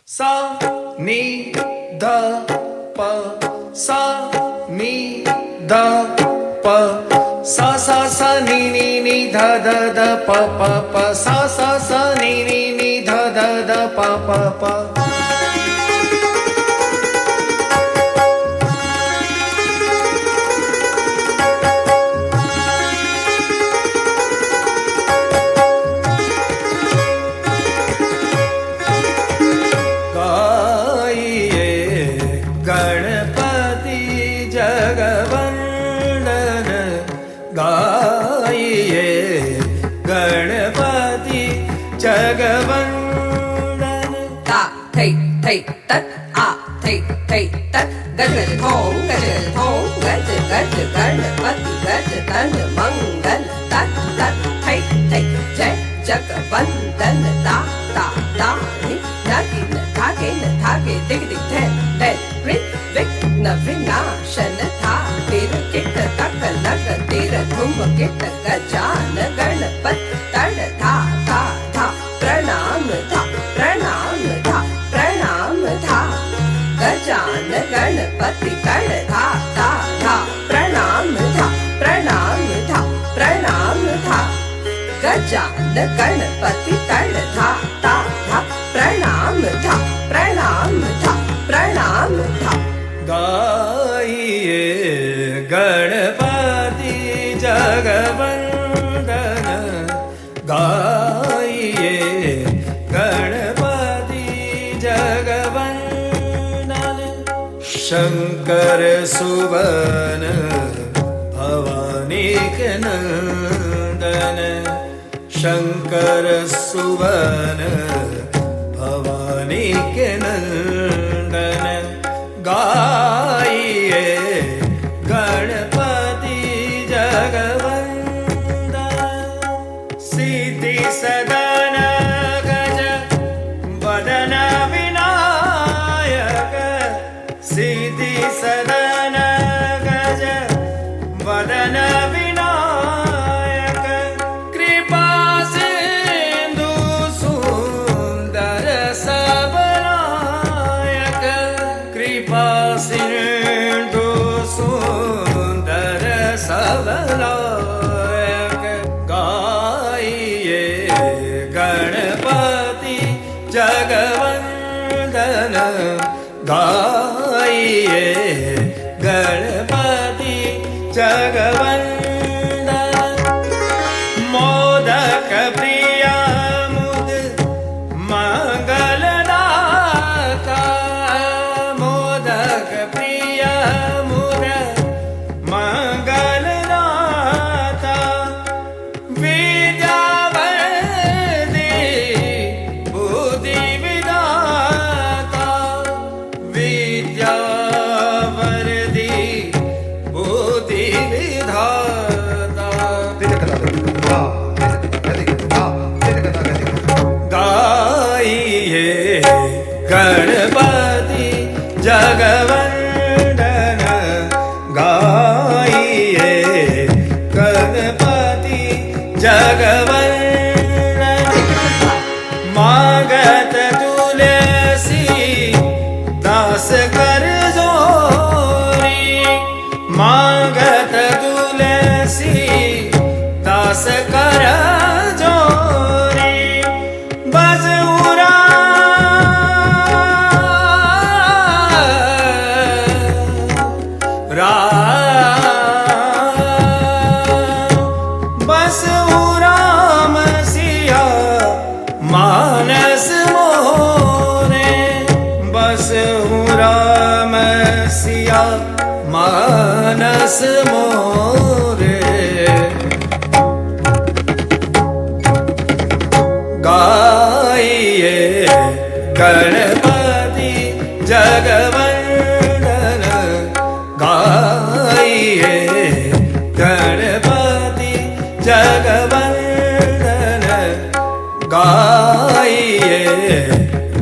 सा नी ध प सा नी ध प सा सा सा नी नी नी ध ध ध प प प सा सा सा नी नी नी ध ध ध प प प गणपति जगवंदन गाइए गणपति जगवंदन ता थै थै तत् आ थै थै तत् गज गज धोम गज गज गणपति गज तन मंगल तत् तत् थै थै जय जगवंदन ता ता ता नि नागी न थागे दिग दिग धैन धैन ऋत विघ्न विनाशन था तेर किट तक लग तेर धुम किट गजान गणपत तड़ था प्रणाम था प्रणाम था प्रणाम था गजान गणपति तड़ था प्रणाम था प्रणाम था प्रणाम था गजान गणपति तड़ था प्रणाम था प्रणाम था प्रणाम था गाइए गणपति जगवंदन गाइए गणपति जगवंदन शंकर सुवन भवानी के नंदन शंकर सुवन भवानी के नंदन गाइए गणपति जगवंदन सिद्धि सदन गज वदन विनायक सिद्धि सदन गज वदन विनायक कृपा सिंधु सुंदर सबनायक कृपा सिंधु सुंदर सबनायक गाइए गणपति जगवंदन गाइए गणपति जगवंदन मोदक प्रिय मुद मंगलदाता मोदक प्रिय मुद मंगलदाता विद्यावती बुद्धि विदाता विद्यावती बुद्धि विधाता गाइए गणपति जगवंदन गाइए गणपति जगवंदन मागत तुलसी दास कर जोरी मागत तुलसी दास कर जोरी बजूरा राम सिया मानस मोरे बस राम सिया मानस मोरे गाइए गणपति जगवंदन गाइए गणपति जगवंदन गाइए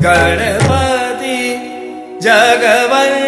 गणपति जगवंदन